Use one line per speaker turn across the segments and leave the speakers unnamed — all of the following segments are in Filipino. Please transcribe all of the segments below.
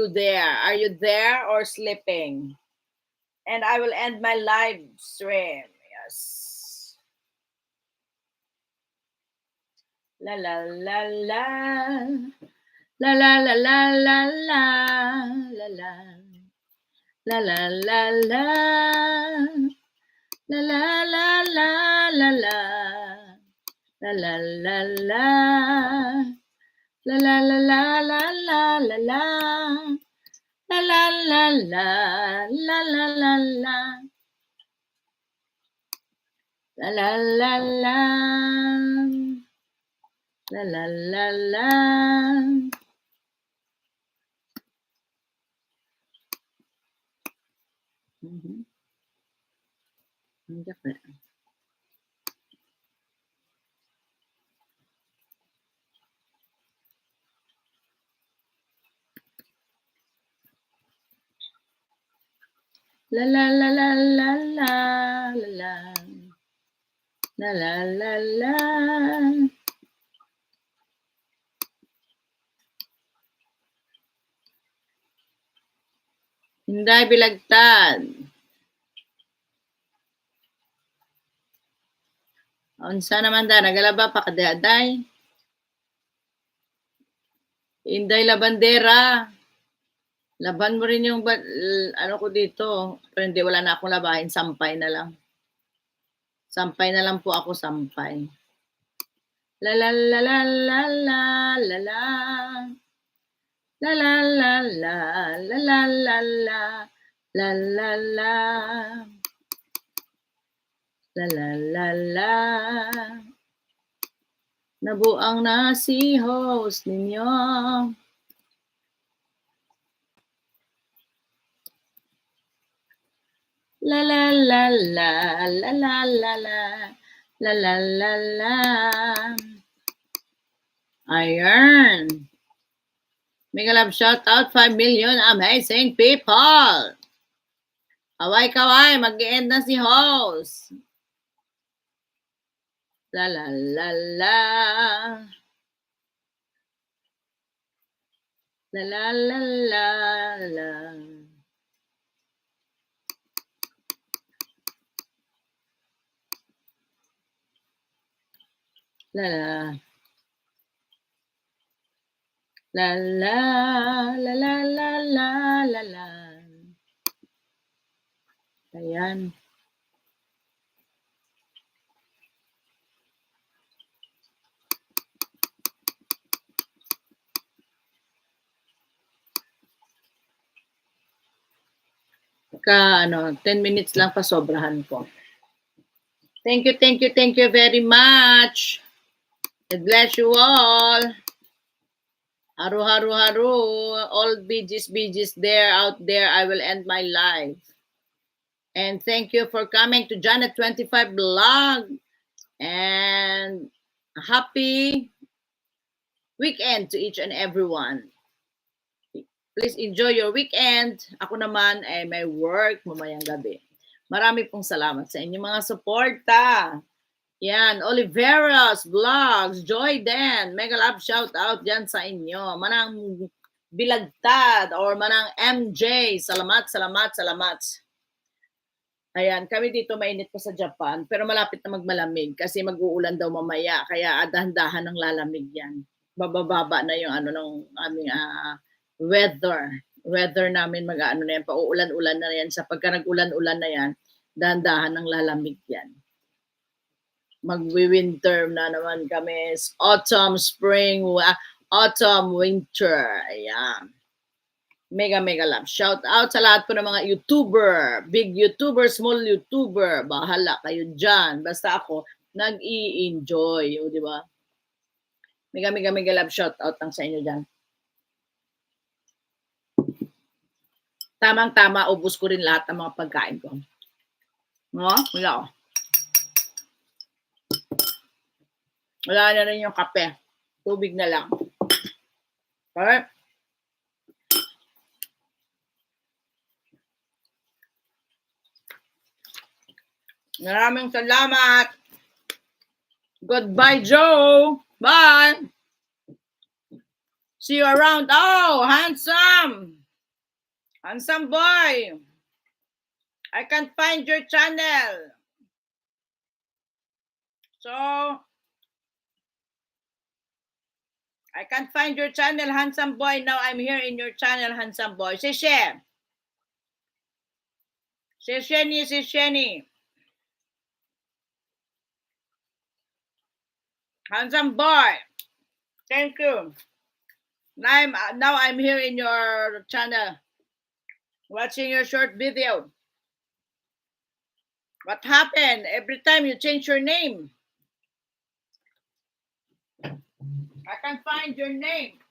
you there? Are you there or sleeping? And I will end my live stream. Yes. La la la la. La la la la la la la la. La la la la. La la la la la la. La la la la. La la la la la la la la. La la la la la la la la. La la la la. La la la la. La la la la la la la la la la la. Hinday Bilagtad. Unsa naman da nagalaba pa kadaday? Hinday Labandera. Laban mo rin yung ano ko dito. Pero hindi, wala na akong labahin. Sampay na lang. Sampay na lang po ako, sampay. La la la la la la la la. La la la la la la la la. La la la. La la la la. Nabuang na si host ninyo. La la la la la la la la la la la la. Ayan. Mega love shout out 5 million amazing people. Kaway, mag-end na si host. La la la la. La la la la la. La la. La la la la la la la la. Ayan. Ano, 10 minutes lang pa sobrahan ko. Thank you very much. God bless you all. Haru. All BGs there, out there. I will end my live. And thank you for coming to Janet 25 Blog. And happy weekend to each and everyone. Please enjoy your weekend. Ako naman ay may work mamayang gabi. Marami pong salamat sa inyong mga suporta. Yan, Oliveras Vlogs, Joy Den, mega love shout out dyan sa inyo. Manang Bilagtad or Manang MJ, salamat. Ayan, kami dito mainit pa sa Japan, pero malapit na magmalamig kasi mag-uulan daw mamaya, kaya dahan-dahan ng lalamig yan. Bababa na yung ano ng aming weather namin mag-ano na yan, pauulan-ulan na yan. Sa pagka nag-ulan-ulan na yan, dahan-dahan ng lalamig yan. Magwi-winter na naman kami. Autumn, spring, autumn, winter. Ayan. Mega love. Shout out sa lahat po ng mga YouTuber. Big YouTuber, small YouTuber. Bahala kayo dyan. Basta ako, nag-i-enjoy. O, di ba? Mega love. Shout out lang sa inyo dyan. Tamang-tama, ubus ko rin lahat ng mga pagkain ko. No? Wala. Wala na rin yung kape. Tubig na lang. Okay? Maraming salamat. Goodbye, Joe. Bye. See you around. Oh, handsome. Handsome boy, I can't find your channel. So, I can't find your channel, handsome boy. Now I'm here in your channel, handsome boy. Share. Sheni. Handsome boy. Thank you. Now I'm here in your channel, watching your short video. What happened? Every time you change your name. I can't find your name.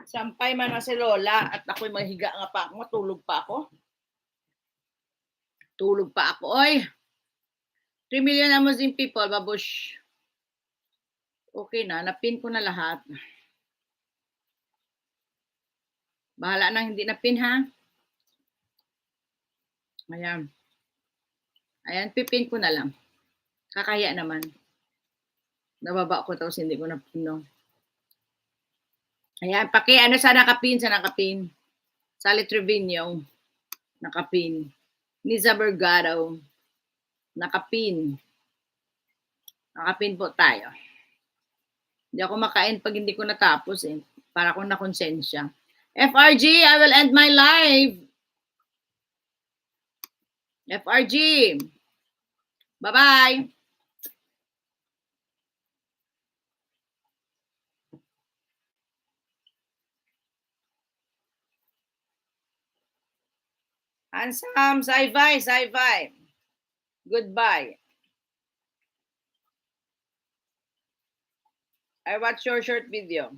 Sampay man na si Lola at ako'y mahiga nga pa ako. Matulog pa ako. Tulog pa ako. Oy! 3 million Muslim people, babush. Okay na, napin ko na lahat. Bahala nang hindi napin, ha? Ayan. Ayan, pipin ko na lang. Kakaya naman. Nababa ko tapos hindi ko napin, no? Ayan, ano sa nakapin? Sally Trevino, nakapin. Niza Bergado, nakapin. Nakapin po tayo. Hindi ako makain pag hindi ko natapos eh. Para ko na konsensya. FRG, I will end my live. FRG. Bye-bye. Handsome, sci-fi. Goodbye. I watch your short video.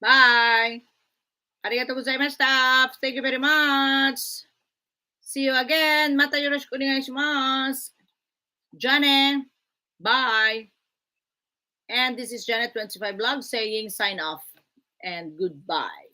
Bye. Arigatou gozaimashita. Thank you very much. See you again. Mata yoroshiku onegaishimasu. Janet. Bye. And this is Janet25 Vlog saying sign off and goodbye.